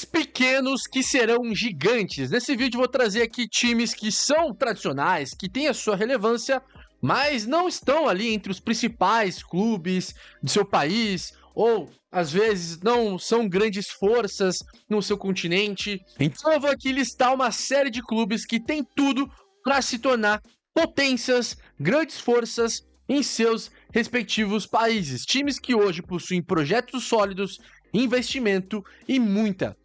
Clubes pequenos que serão gigantes. Nesse vídeo vou trazer aqui times que são tradicionais, que têm a sua relevância, mas não estão ali entre os principais clubes do seu país, ou às vezes não são grandes forças no seu continente. Então eu vou aqui listar uma série de clubes que tem tudo para se tornar potências, grandes forças em seus respectivos países. Times que hoje possuem projetos sólidos, investimento e muita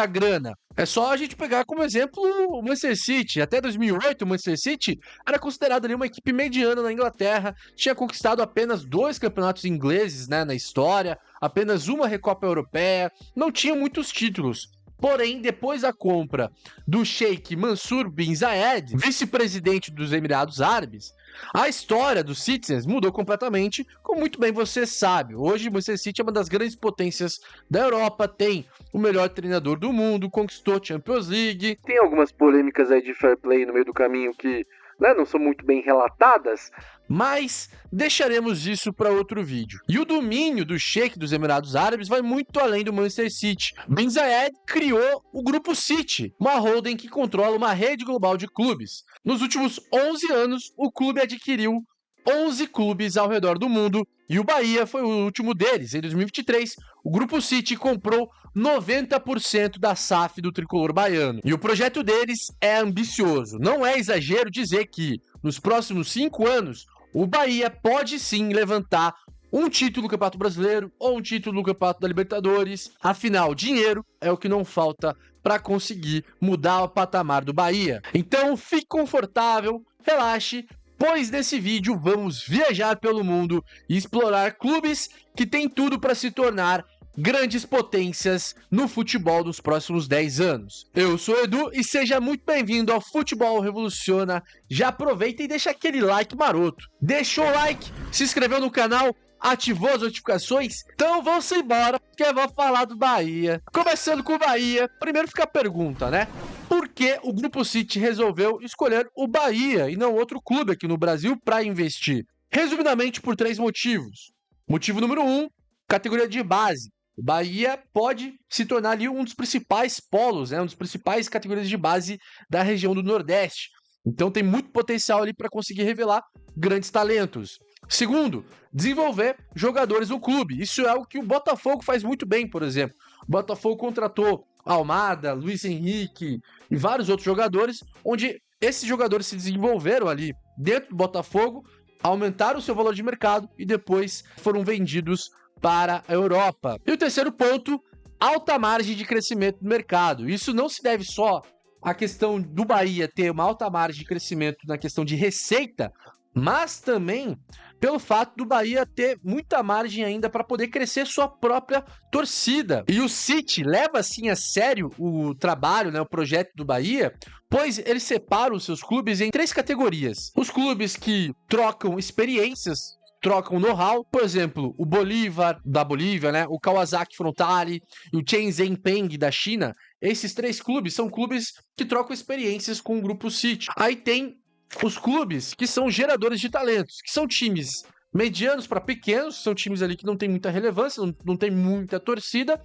grana. É só a gente pegar como exemplo o Manchester City. Até 2008, o Manchester City era considerado ali uma equipe mediana na Inglaterra, tinha conquistado apenas 2 campeonatos ingleses, na história, apenas uma Recopa Europeia, não tinha muitos títulos. Porém, depois da compra do Sheikh Mansour bin Zayed, vice-presidente dos Emirados Árabes, a história dos Citizens mudou completamente, como muito bem você sabe. Hoje, o Manchester City é uma das grandes potências da Europa, tem o melhor treinador do mundo, conquistou Champions League. Tem algumas polêmicas aí de fair play no meio do caminho que não são muito bem relatadas, mas deixaremos isso para outro vídeo. E o domínio do Sheikh dos Emirados Árabes vai muito além do Manchester City. Bin Zayed criou o Grupo City, uma holding que controla uma rede global de clubes. Nos últimos 11 anos, o clube adquiriu 11 clubes ao redor do mundo e o Bahia foi o último deles. Em 2023, o Grupo City comprou 90% da SAF do tricolor baiano. E o projeto deles é ambicioso. Não é exagero dizer que, nos próximos 5 anos, o Bahia pode sim levantar um título do Campeonato Brasileiro ou um título do Campeonato da Libertadores. Afinal, dinheiro é o que não falta para conseguir mudar o patamar do Bahia. Então, fique confortável, relaxe, pois nesse vídeo vamos viajar pelo mundo e explorar clubes que têm tudo para se tornar grandes potências no futebol dos próximos 10 anos. Eu sou o Edu e seja muito bem-vindo ao Futebol Revoluciona. Já aproveita e deixa aquele like maroto. Deixou o like, se inscreveu no canal, ativou as notificações? Então vamos embora, que eu vou falar do Bahia. Começando com o Bahia, primeiro fica a pergunta, por que o Grupo City resolveu escolher o Bahia e não outro clube aqui no Brasil para investir? Resumidamente por 3 motivos. Motivo número 1, categoria de base. O Bahia pode se tornar ali um dos principais polos, um dos principais categorias de base da região do Nordeste. Então tem muito potencial ali para conseguir revelar grandes talentos. Segundo, desenvolver jogadores no clube. Isso é algo que o Botafogo faz muito bem, por exemplo. O Botafogo contratou Almada, Luiz Henrique e vários outros jogadores, onde esses jogadores se desenvolveram ali dentro do Botafogo, aumentaram o seu valor de mercado e depois foram vendidos para a Europa. E o terceiro ponto, alta margem de crescimento do mercado. Isso não se deve só à questão do Bahia ter uma alta margem de crescimento na questão de receita, mas também pelo fato do Bahia ter muita margem ainda para poder crescer sua própria torcida. E o City leva assim a sério o trabalho, o projeto do Bahia, pois ele separa os seus clubes em 3 categorias. Os clubes que trocam experiências, trocam know-how, por exemplo, o Bolívar da Bolívia, o Kawasaki Frontale e o Shenzhen Peng da China. Esses 3 clubes são clubes que trocam experiências com o Grupo City. Aí tem os clubes que são geradores de talentos, que são times medianos para pequenos, são times ali que não tem muita relevância, não tem muita torcida,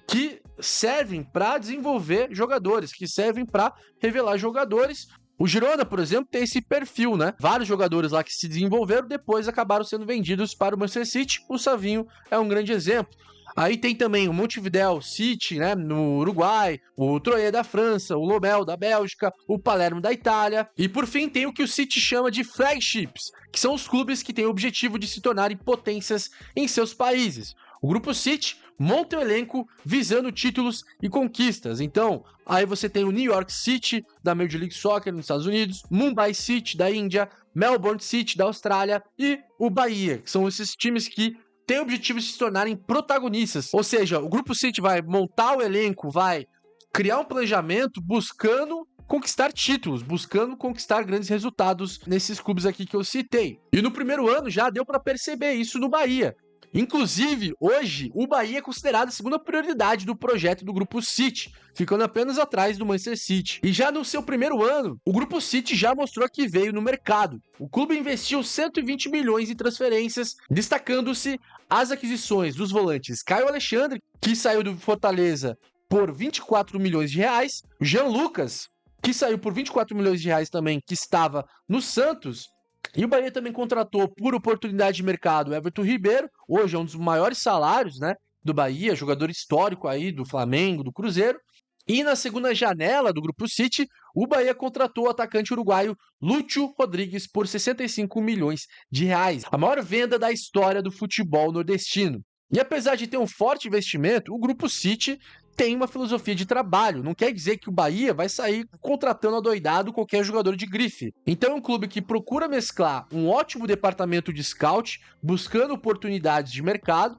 que servem para desenvolver jogadores, que servem para revelar jogadores. O Girona, por exemplo, tem esse perfil, Vários jogadores lá que se desenvolveram, depois acabaram sendo vendidos para o Manchester City. O Savinho é um grande exemplo. Aí tem também o Montevideo City, no Uruguai, o Troyes da França, o Lomel da Bélgica, o Palermo da Itália. E por fim tem o que o City chama de flagships, que são os clubes que têm o objetivo de se tornarem potências em seus países. O Grupo City monta o elenco visando títulos e conquistas. Então, aí você tem o New York City, da Major League Soccer nos Estados Unidos, Mumbai City, da Índia, Melbourne City, da Austrália e o Bahia, que são esses times que têm o objetivo de se tornarem protagonistas. Ou seja, o Grupo City vai montar o elenco, vai criar um planejamento buscando conquistar títulos, buscando conquistar grandes resultados nesses clubes aqui que eu citei. E no primeiro ano já deu para perceber isso no Bahia. Inclusive, hoje, o Bahia é considerado a segunda prioridade do projeto do Grupo City, ficando apenas atrás do Manchester City. E já no seu primeiro ano, o Grupo City já mostrou que veio no mercado. O clube investiu 120 milhões em transferências, destacando-se as aquisições dos volantes Caio Alexandre, que saiu do Fortaleza por 24 milhões de reais. O Jean Lucas, que saiu por 24 milhões de reais também, que estava no Santos. E o Bahia também contratou, por oportunidade de mercado, o Everton Ribeiro, hoje é um dos maiores salários, né, do Bahia, jogador histórico aí do Flamengo, do Cruzeiro. E na segunda janela do Grupo City, o Bahia contratou o atacante uruguaio Lúcio Rodrigues por 65 milhões de reais, a maior venda da história do futebol nordestino. E apesar de ter um forte investimento, o Grupo City tem uma filosofia de trabalho. Não quer dizer que o Bahia vai sair contratando adoidado qualquer jogador de grife. Então é um clube que procura mesclar um ótimo departamento de scout, buscando oportunidades de mercado,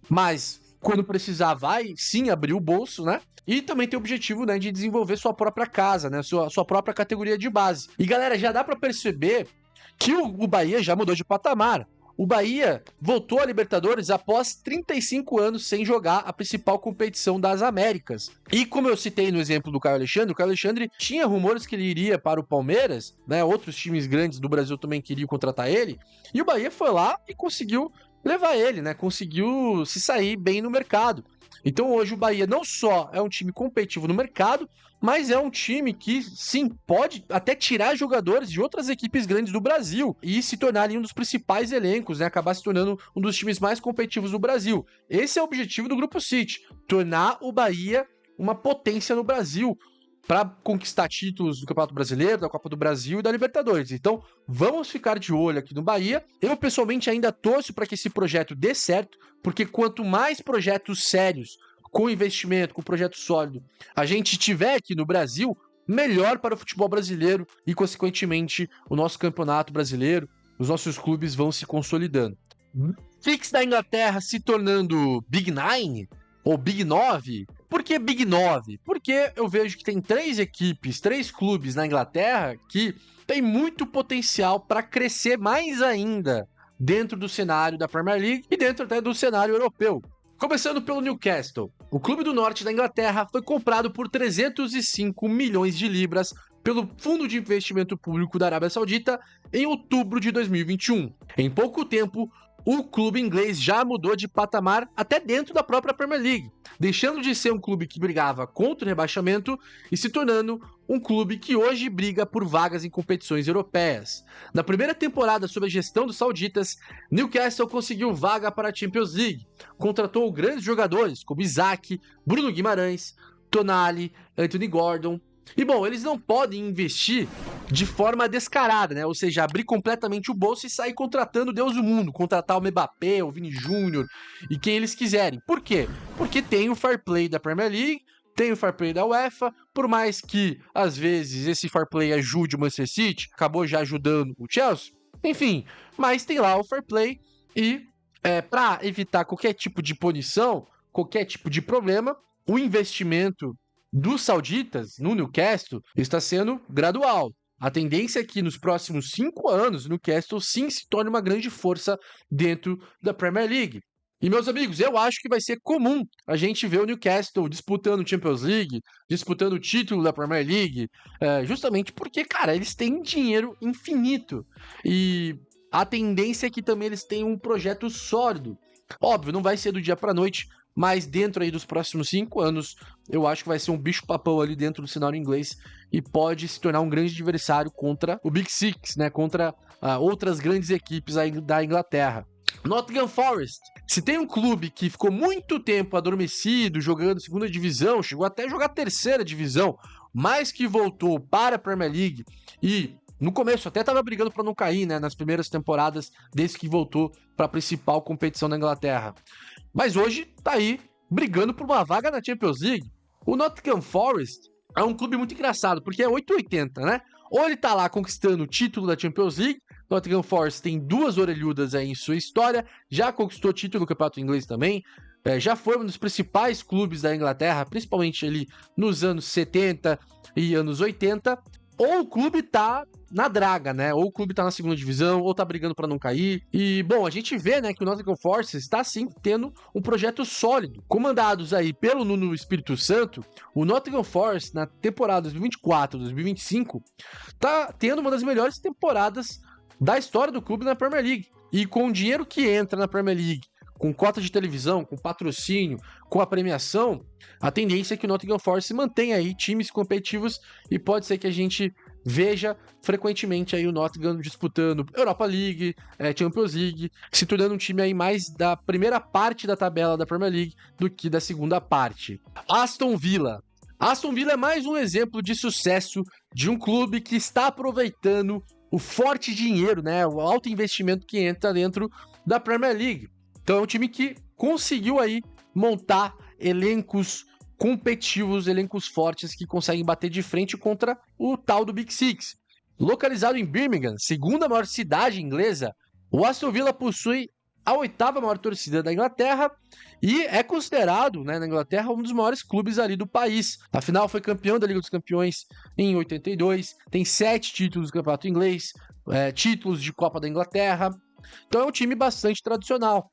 mas quando precisar vai sim abrir o bolso, né? E também tem o objetivo, né, de desenvolver sua própria casa, né, sua própria categoria de base. E galera, já dá para perceber que o Bahia já mudou de patamar. O Bahia voltou à Libertadores após 35 anos sem jogar a principal competição das Américas. E como eu citei no exemplo do Caio Alexandre, o Caio Alexandre tinha rumores que ele iria para o Palmeiras, né? Outros times grandes do Brasil também queriam contratar ele. E o Bahia foi lá e conseguiu levar ele, né? Conseguiu se sair bem no mercado. Então hoje o Bahia não só é um time competitivo no mercado, mas é um time que, sim, pode até tirar jogadores de outras equipes grandes do Brasil e se tornar um dos principais elencos, né? Acabar se tornando um dos times mais competitivos do Brasil. Esse é o objetivo do Grupo City, tornar o Bahia uma potência no Brasil para conquistar títulos do Campeonato Brasileiro, da Copa do Brasil e da Libertadores. Então, vamos ficar de olho aqui no Bahia. Eu, pessoalmente, ainda torço para que esse projeto dê certo, porque quanto mais projetos sérios, com investimento, com projeto sólido, a gente tiver aqui no Brasil, melhor para o futebol brasileiro e, consequentemente, o nosso campeonato brasileiro, os nossos clubes vão se consolidando. Fix da Inglaterra se tornando Big Nine ou Big 9. Por que Big 9? Porque eu vejo que tem 3 equipes, 3 clubes na Inglaterra que tem muito potencial para crescer mais ainda dentro do cenário da Premier League e dentro até do cenário europeu. Começando pelo Newcastle. O clube do norte da Inglaterra foi comprado por 305 milhões de libras pelo Fundo de Investimento Público da Arábia Saudita em outubro de 2021. Em pouco tempo, o clube inglês já mudou de patamar até dentro da própria Premier League, deixando de ser um clube que brigava contra o rebaixamento e se tornando um clube que hoje briga por vagas em competições europeias. Na primeira temporada sob a gestão dos sauditas, Newcastle conseguiu vaga para a Champions League, contratou grandes jogadores como Isaac, Bruno Guimarães, Tonali, Anthony Gordon. E bom, eles não podem investir de forma descarada, né? Ou seja, abrir completamente o bolso e sair contratando Deus do mundo, contratar o Mbappé, o Vini Júnior e quem eles quiserem. Por quê? Porque tem o fair play da Premier League, tem o fair play da UEFA, por mais que às vezes esse fair play ajude o Manchester City, acabou já ajudando o Chelsea, enfim, mas tem lá o fair play e para evitar qualquer tipo de punição, qualquer tipo de problema, o investimento dos sauditas no Newcastle está sendo gradual. A tendência é que nos próximos 5 anos o Newcastle sim se torne uma grande força dentro da Premier League. E meus amigos, eu acho que vai ser comum a gente ver o Newcastle disputando Champions League, disputando o título da Premier League, justamente porque, cara, eles têm dinheiro infinito. E a tendência é que também eles tenham um projeto sólido. Óbvio, não vai ser do dia para noite, mas dentro aí dos próximos 5 anos, eu acho que vai ser um bicho-papão ali dentro do cenário inglês e pode se tornar um grande adversário contra o Big Six, né? Contra outras grandes equipes aí da Inglaterra. Nottingham Forest. Se tem um clube que ficou muito tempo adormecido, jogando segunda divisão, chegou até a jogar terceira divisão, mas que voltou para a Premier League e no começo até estava brigando para não cair, né? Nas primeiras temporadas, desde que voltou para a principal competição da Inglaterra. Mas hoje tá aí brigando por uma vaga na Champions League. O Nottingham Forest é um clube muito engraçado, porque é 880, né? Ou ele tá lá conquistando o título da Champions League, Nottingham Forest tem 2 orelhudas aí em sua história, já conquistou título do Campeonato Inglês também, já foi um dos principais clubes da Inglaterra, principalmente ali nos anos 70 e anos 80, ou o clube tá na draga, né? Ou o clube tá na segunda divisão, ou tá brigando para não cair. E, bom, a gente vê, né, que o Nottingham Forest está, sim, tendo um projeto sólido. Comandados aí pelo Nuno Espírito Santo, o Nottingham Forest, na temporada 2024-2025, tá tendo uma das melhores temporadas da história do clube na Premier League. E com o dinheiro que entra na Premier League, com cota de televisão, com patrocínio, com a premiação, a tendência é que o Nottingham Forest mantenha aí times competitivos e pode ser que a gente veja frequentemente aí o Nottingham disputando Europa League, Champions League, se tornando um time aí mais da primeira parte da tabela da Premier League do que da segunda parte. Aston Villa. Aston Villa é mais um exemplo de sucesso de um clube que está aproveitando o forte dinheiro, né, o alto investimento que entra dentro da Premier League. Então é um time que conseguiu aí montar elencos competitivos, elencos fortes que conseguem bater de frente contra o tal do Big Six. Localizado em Birmingham, segunda maior cidade inglesa, o Aston Villa possui a 8ª maior torcida da Inglaterra e é considerado, né, na Inglaterra, um dos maiores clubes ali do país. Afinal, foi campeão da Liga dos Campeões em 82, tem 7 títulos do Campeonato Inglês, títulos de Copa da Inglaterra. Então é um time bastante tradicional.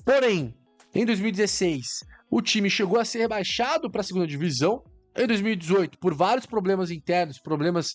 Porém, em 2016, o time chegou a ser rebaixado para a segunda divisão. Em 2018, por vários problemas internos, problemas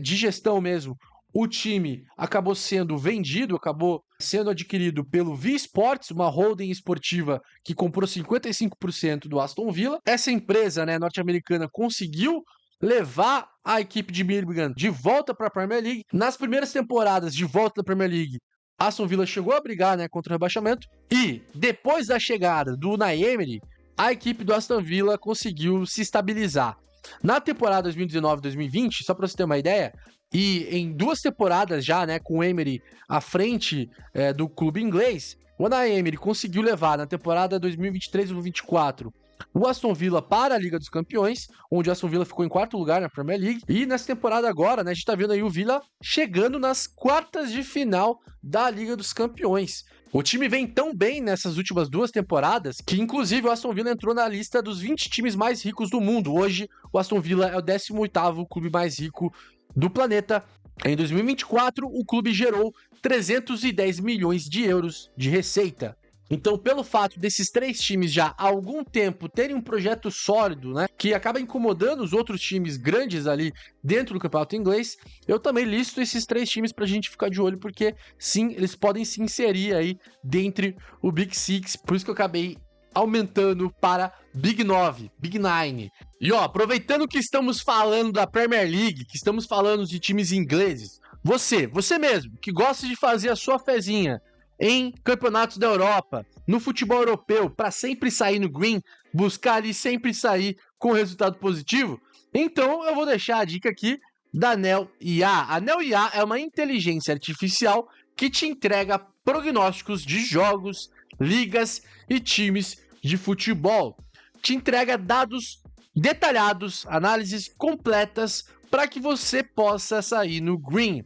de gestão mesmo, o time acabou sendo vendido, acabou sendo adquirido pelo V Sports, uma holding esportiva que comprou 55% do Aston Villa. Essa empresa, né, norte-americana conseguiu levar a equipe de Birmingham de volta para a Premier League. Nas primeiras temporadas de volta da Premier League, Aston Villa chegou a brigar, né, contra o rebaixamento. E depois da chegada do Unai Emery, a equipe do Aston Villa conseguiu se estabilizar. Na temporada 2019-2020, só para você ter uma ideia, e em 2 temporadas já, né, com o Emery à frente do clube inglês, o Unai Emery conseguiu levar na temporada 2023-2024 o Aston Villa para a Liga dos Campeões, onde o Aston Villa ficou em 4º lugar na Premier League. E nessa temporada agora, né, a gente tá vendo aí o Villa chegando nas quartas de final da Liga dos Campeões. O time vem tão bem nessas últimas 2 temporadas que, inclusive, o Aston Villa entrou na lista dos 20 times mais ricos do mundo. Hoje, o Aston Villa é o 18º clube mais rico do planeta. Em 2024, o clube gerou 310 milhões de euros de receita. Então, pelo fato desses 3 times já há algum tempo terem um projeto sólido, né, que acaba incomodando os outros times grandes ali dentro do campeonato inglês, eu também listo esses 3 times pra gente ficar de olho, porque sim, eles podem se inserir aí dentre o Big Six, por isso que eu acabei aumentando para Big 9, Big 9. E ó, aproveitando que estamos falando da Premier League, que estamos falando de times ingleses, você mesmo, que gosta de fazer a sua fezinha em campeonatos da Europa, no futebol europeu, para sempre sair no green, buscar ali sempre sair com resultado positivo, então eu vou deixar a dica aqui da Nel IA. A Nel IA é uma inteligência artificial que te entrega prognósticos de jogos, ligas e times de futebol. Te entrega dados detalhados, análises completas para que você possa sair no green.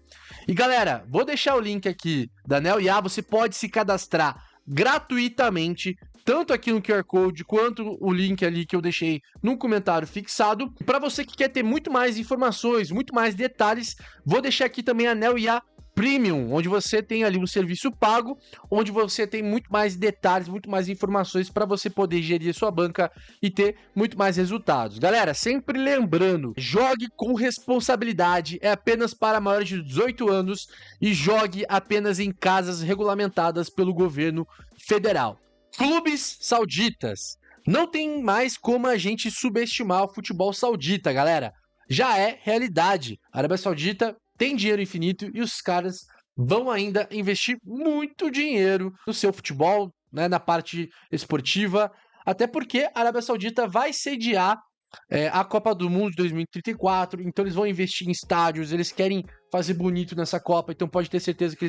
E galera, vou deixar o link aqui da Nel IA, você pode se cadastrar gratuitamente, tanto aqui no QR Code, quanto o link ali que eu deixei no comentário fixado. Para você que quer ter muito mais informações, muito mais detalhes, vou deixar aqui também a Nel IA Premium, onde você tem ali um serviço pago, onde você tem muito mais detalhes, muito mais informações para você poder gerir a sua banca e ter muito mais resultados. Galera, sempre lembrando, jogue com responsabilidade, é apenas para maiores de 18 anos e jogue apenas em casas regulamentadas pelo governo federal. Clubes sauditas. Não tem mais como a gente subestimar o futebol saudita, galera. Já é realidade. A Arábia Saudita tem dinheiro infinito e os caras vão ainda investir muito dinheiro no seu futebol, né, na parte esportiva, até porque a Arábia Saudita vai sediar a Copa do Mundo de 2034, então eles vão investir em estádios, eles querem fazer bonito nessa Copa, então pode ter certeza que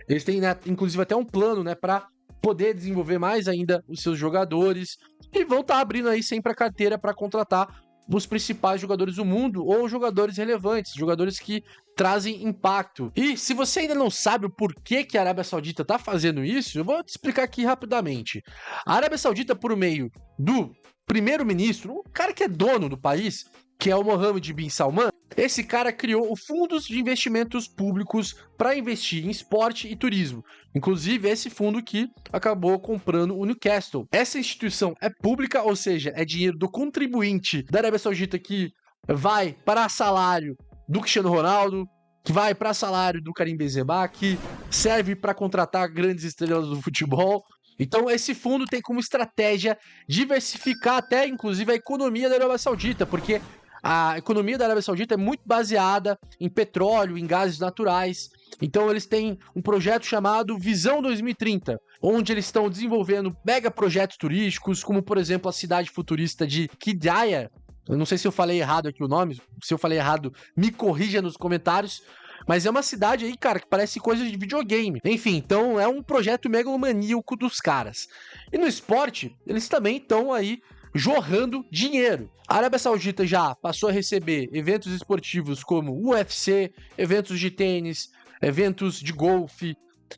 eles têm né, inclusive até um plano, né, para poder desenvolver mais ainda os seus jogadores e vão estar abrindo aí sempre a carteira para contratar os principais jogadores do mundo ou jogadores relevantes, jogadores que trazem impacto. E se você ainda não sabe o porquê que a Arábia Saudita está fazendo isso, eu vou te explicar aqui rapidamente. A Arábia Saudita, por meio do primeiro-ministro, o cara que é dono do país, que é o Mohammed bin Salman, esse cara criou o Fundos de Investimentos Públicos para investir em esporte e turismo. Inclusive, esse fundo que acabou comprando o Newcastle. Essa instituição é pública, ou seja, é dinheiro do contribuinte da Arábia Saudita que vai para salário do Cristiano Ronaldo, que vai para salário do Karim Benzema, que serve para contratar grandes estrelas do futebol. Então, esse fundo tem como estratégia diversificar até, inclusive, a economia da Arábia Saudita, porque a economia da Arábia Saudita é muito baseada em petróleo, em gases naturais. Então, eles têm um projeto chamado Visão 2030, onde eles estão desenvolvendo mega projetos turísticos, como, por exemplo, a cidade futurista de Qiddiya. Eu não sei se eu falei errado aqui o nome, se eu falei errado, me corrija nos comentários. Mas é uma cidade aí, cara, que parece coisa de videogame. Enfim, então é um projeto megalomaníaco dos caras. E no esporte, eles também estão aí jorrando dinheiro. A Arábia Saudita já passou a receber eventos esportivos como UFC, eventos de tênis, eventos de golfe,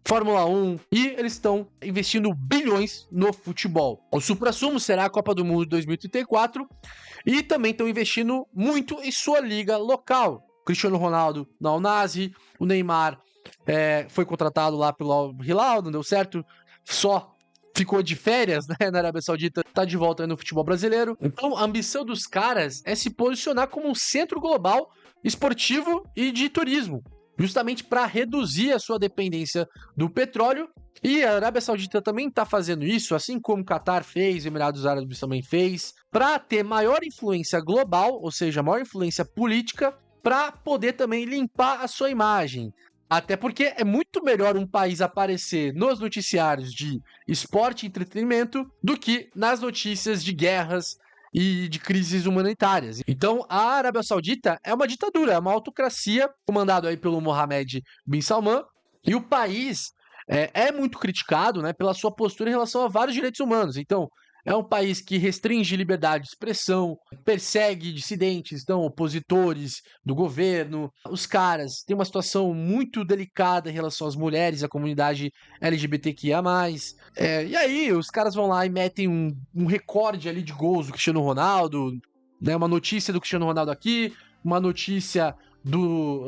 Fórmula 1, e eles estão investindo bilhões no futebol. O suprassumo será a Copa do Mundo 2034 e também estão investindo muito em sua liga local. Cristiano Ronaldo na Al Nassr, o Neymar foi contratado lá pelo Al Hilal, não deu certo, só ficou de férias, né, na Arábia Saudita, tá de volta aí no futebol brasileiro. Então a ambição dos caras é se posicionar como um centro global esportivo e de turismo, justamente para reduzir a sua dependência do petróleo. E a Arábia Saudita também está fazendo isso, assim como o Catar fez, Emirados Árabes também fez, para ter maior influência global, ou seja, maior influência política, para poder também limpar a sua imagem. Até porque é muito melhor um país aparecer nos noticiários de esporte e entretenimento do que nas notícias de guerras e de crises humanitárias. Então, a Arábia Saudita é uma ditadura, é uma autocracia comandada aí pelo Mohammed bin Salman, e o país é muito criticado, né, pela sua postura em relação a vários direitos humanos. Então, é um país que restringe liberdade de expressão, persegue dissidentes, então, opositores do governo. Os caras têm uma situação muito delicada em relação às mulheres, à comunidade LGBTQIA+. E aí, os caras vão lá e metem um recorde ali de gols do Cristiano Ronaldo, né, uma notícia do Cristiano Ronaldo aqui, uma notícia do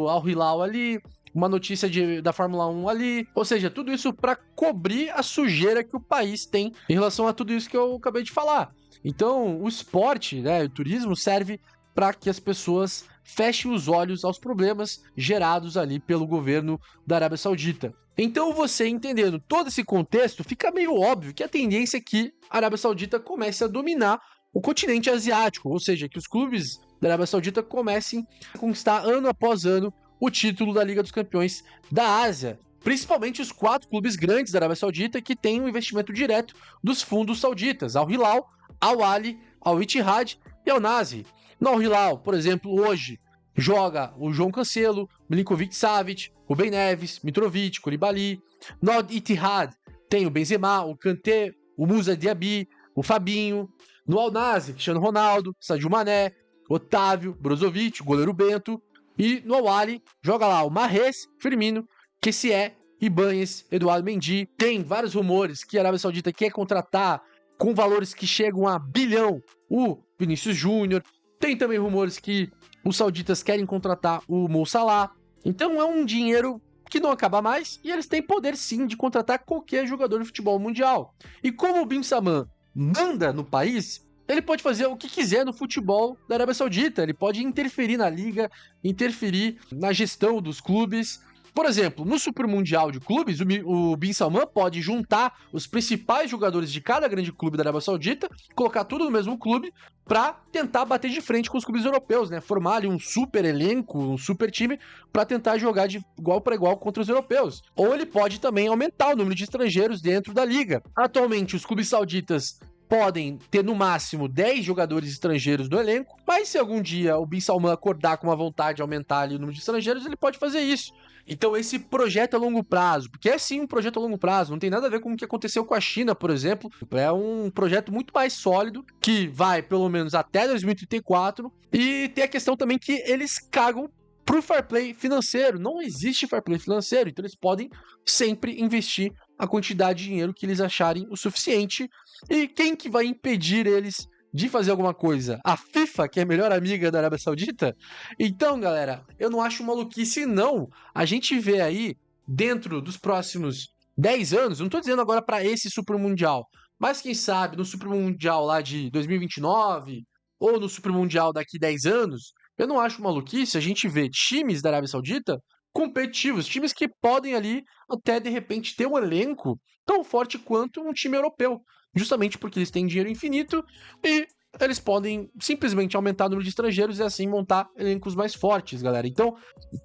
Al Hilal ali, uma notícia da Fórmula 1 ali, ou seja, tudo isso para cobrir a sujeira que o país tem em relação a tudo isso que eu acabei de falar. Então, o esporte, né, o turismo serve para que as pessoas fechem os olhos aos problemas gerados ali pelo governo da Arábia Saudita. Então, você entendendo todo esse contexto, fica meio óbvio que a tendência é que a Arábia Saudita comece a dominar o continente asiático, ou seja, que os clubes da Arábia Saudita comecem a conquistar ano após ano o título da Liga dos Campeões da Ásia. Principalmente os 4 clubes grandes da Arábia Saudita que têm um investimento direto dos fundos sauditas, Al Hilal, Al Ahly, Al Ittihad e Al Nassr. No Al Hilal, por exemplo, hoje joga o João Cancelo, Milinkovic-Savic, Rubem Neves, Mitrovic, Koulibaly. No Al Ittihad tem o Benzema, o Kanté, o Moussa Diaby, o Fabinho. No Al Nassr, Cristiano Ronaldo, Sadio Mané, Otávio, Brozovic, goleiro Bento. E no Al Ahly joga lá o Mahrez, Firmino, Kessié, Ibanez, Eduardo Mendy. Tem vários rumores que a Arábia Saudita quer contratar com valores que chegam a bilhão o Vinícius Júnior. Tem também rumores que os sauditas querem contratar o Mo Salah. Então é um dinheiro que não acaba mais e eles têm poder sim de contratar qualquer jogador de futebol mundial. E como o Bin Salman manda no país, ele pode fazer o que quiser no futebol da Arábia Saudita. Ele pode interferir na liga, interferir na gestão dos clubes. Por exemplo, no Super Mundial de Clubes, o Bin Salman pode juntar os principais jogadores de cada grande clube da Arábia Saudita, colocar tudo no mesmo clube para tentar bater de frente com os clubes europeus, né? Formar ali um super elenco, um super time para tentar jogar de igual para igual contra os europeus. Ou ele pode também aumentar o número de estrangeiros dentro da liga. Atualmente, os clubes sauditas podem ter no máximo 10 jogadores estrangeiros no elenco, mas se algum dia o Bin Salman acordar com uma vontade de aumentar ali o número de estrangeiros, ele pode fazer isso. Então esse projeto a longo prazo, porque é sim um projeto a longo prazo, não tem nada a ver com o que aconteceu com a China, por exemplo, é um projeto muito mais sólido, que vai pelo menos até 2034, e tem a questão também que eles cagam pro fair play financeiro, não existe fair play financeiro, então eles podem sempre investir a quantidade de dinheiro que eles acharem o suficiente, e quem que vai impedir eles de fazer alguma coisa? A FIFA, que é a melhor amiga da Arábia Saudita? Então, galera, eu não acho maluquice, não. A gente vê aí, dentro dos próximos 10 anos, não tô dizendo agora para esse Super Mundial, mas quem sabe no Super Mundial lá de 2029, ou no Super Mundial daqui 10 anos, eu não acho maluquice a gente ver times da Arábia Saudita competitivos, times que podem ali até de repente ter um elenco tão forte quanto um time europeu, justamente porque eles têm dinheiro infinito e eles podem simplesmente aumentar o número de estrangeiros e assim montar elencos mais fortes, galera. Então,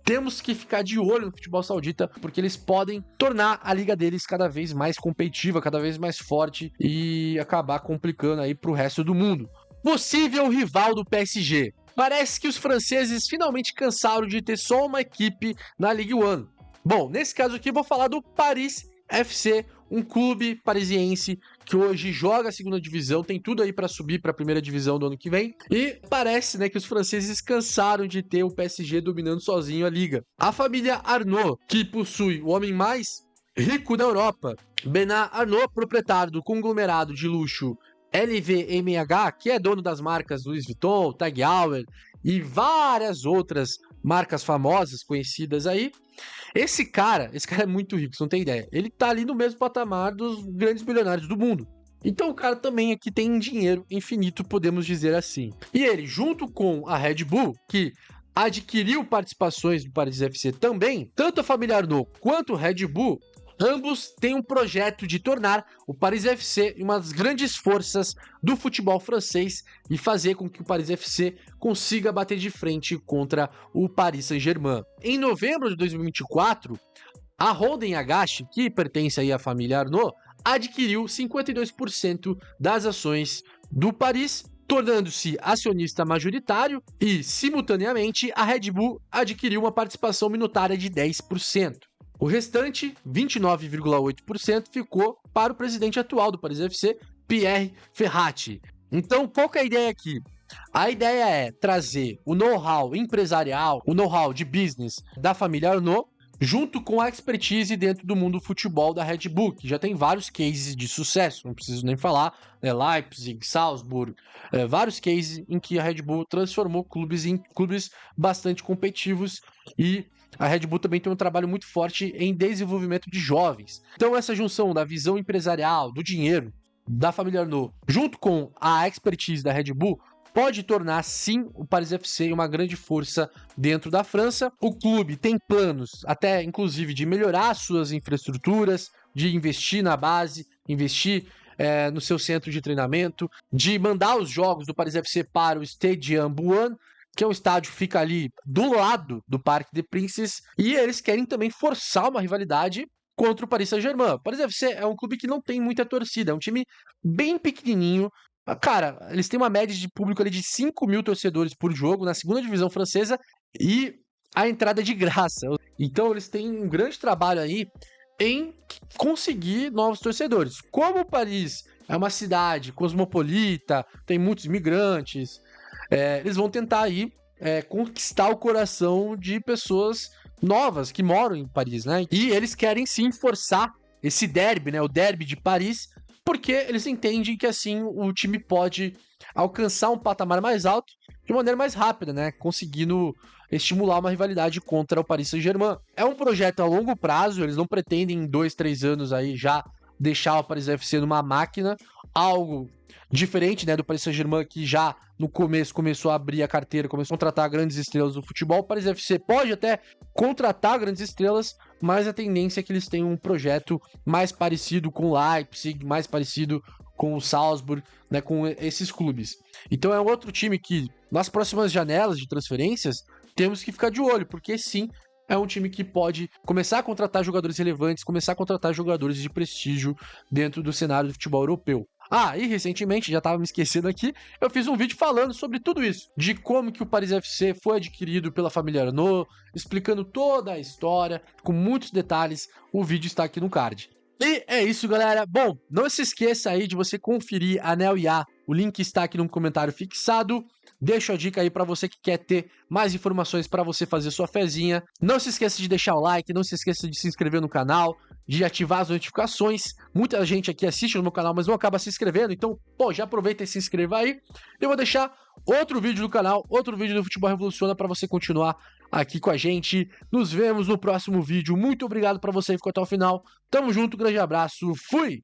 temos que ficar de olho no futebol saudita, porque eles podem tornar a liga deles cada vez mais competitiva, cada vez mais forte e acabar complicando aí pro resto do mundo. Possível rival do PSG. Parece que os franceses finalmente cansaram de ter só uma equipe na Ligue 1. Bom, nesse caso aqui eu vou falar do Paris FC, um clube parisiense que hoje joga a segunda divisão, tem tudo aí para subir para a primeira divisão do ano que vem. E parece, né, que os franceses cansaram de ter o PSG dominando sozinho a liga. A família Arnault, que possui o homem mais rico da Europa, Bernard Arnault, proprietário do conglomerado de luxo LVMH, que é dono das marcas Louis Vuitton, Tag Heuer e várias outras marcas famosas, conhecidas aí. Esse cara é muito rico, você não tem ideia. Ele tá ali no mesmo patamar dos grandes bilionários do mundo. Então o cara também aqui tem dinheiro infinito, podemos dizer assim. E ele, junto com a Red Bull, que adquiriu participações do Paris FC também, tanto a família Arnault quanto o Red Bull, ambos têm um projeto de tornar o Paris FC uma das grandes forças do futebol francês e fazer com que o Paris FC consiga bater de frente contra o Paris Saint-Germain. Em novembro de 2024, a Holding Agache, que pertence aí à família Arnault, adquiriu 52% das ações do Paris, tornando-se acionista majoritário e, simultaneamente, a Red Bull adquiriu uma participação minoritária de 10%. O restante, 29,8%, ficou para o presidente atual do Paris FC, Pierre Ferrati. Então, qual que é a ideia aqui? A ideia é trazer o know-how empresarial, o know-how de business da família Arnault, junto com a expertise dentro do mundo do futebol da Red Bull, que já tem vários cases de sucesso, não preciso nem falar, né? Leipzig, Salzburg, vários cases em que a Red Bull transformou clubes em clubes bastante competitivos e a Red Bull também tem um trabalho muito forte em desenvolvimento de jovens. Então essa junção da visão empresarial, do dinheiro, da família Arnault, junto com a expertise da Red Bull, pode tornar, sim, o Paris FC uma grande força dentro da França. O clube tem planos, até inclusive, de melhorar suas infraestruturas, de investir na base, investir no seu centro de treinamento, de mandar os jogos do Paris FC para o Stade Ambuan, que é um estádio que fica ali do lado do Parque des Princes, e eles querem também forçar uma rivalidade contra o Paris Saint-Germain. O Paris FC é um clube que não tem muita torcida, é um time bem pequenininho. Cara, eles têm uma média de público ali de 5 mil torcedores por jogo na segunda divisão francesa e a entrada é de graça. Então eles têm um grande trabalho aí em conseguir novos torcedores. Como o Paris é uma cidade cosmopolita, tem muitos imigrantes, eles vão tentar aí conquistar o coração de pessoas novas que moram em Paris, né? E eles querem sim forçar esse derby, né? O derby de Paris, porque eles entendem que assim o time pode alcançar um patamar mais alto de maneira mais rápida, né? Conseguindo estimular uma rivalidade contra o Paris Saint-Germain. É um projeto a longo prazo, eles não pretendem em 2, 3 anos aí já deixar o Paris FC numa máquina, algo diferente, né, do Paris Saint-Germain, que já no começo começou a abrir a carteira, começou a contratar grandes estrelas do futebol. O Paris FC pode até contratar grandes estrelas, mas a tendência é que eles tenham um projeto mais parecido com o Leipzig, mais parecido com o Salzburg, né, com esses clubes. Então é um outro time que, nas próximas janelas de transferências, temos que ficar de olho, porque sim, é um time que pode começar a contratar jogadores relevantes, começar a contratar jogadores de prestígio dentro do cenário do futebol europeu. Ah, e recentemente, já estava me esquecendo aqui, eu fiz um vídeo falando sobre tudo isso, de como que o Paris FC foi adquirido pela família Arnault, explicando toda a história, com muitos detalhes. O vídeo está aqui no card. E é isso, galera. Bom, não se esqueça aí de você conferir a Neo IA. O link está aqui no comentário fixado. Deixo a dica aí para você que quer ter mais informações para você fazer sua fezinha. Não se esqueça de deixar o like, não se esqueça de se inscrever no canal, de ativar as notificações. Muita gente aqui assiste no meu canal, mas não acaba se inscrevendo, então, pô, já aproveita e se inscreva aí. Eu vou deixar outro vídeo no canal, outro vídeo do Futebol Revoluciona para você continuar aqui com a gente. Nos vemos no próximo vídeo. Muito obrigado para você que ficou até o final. Tamo junto, grande abraço, fui!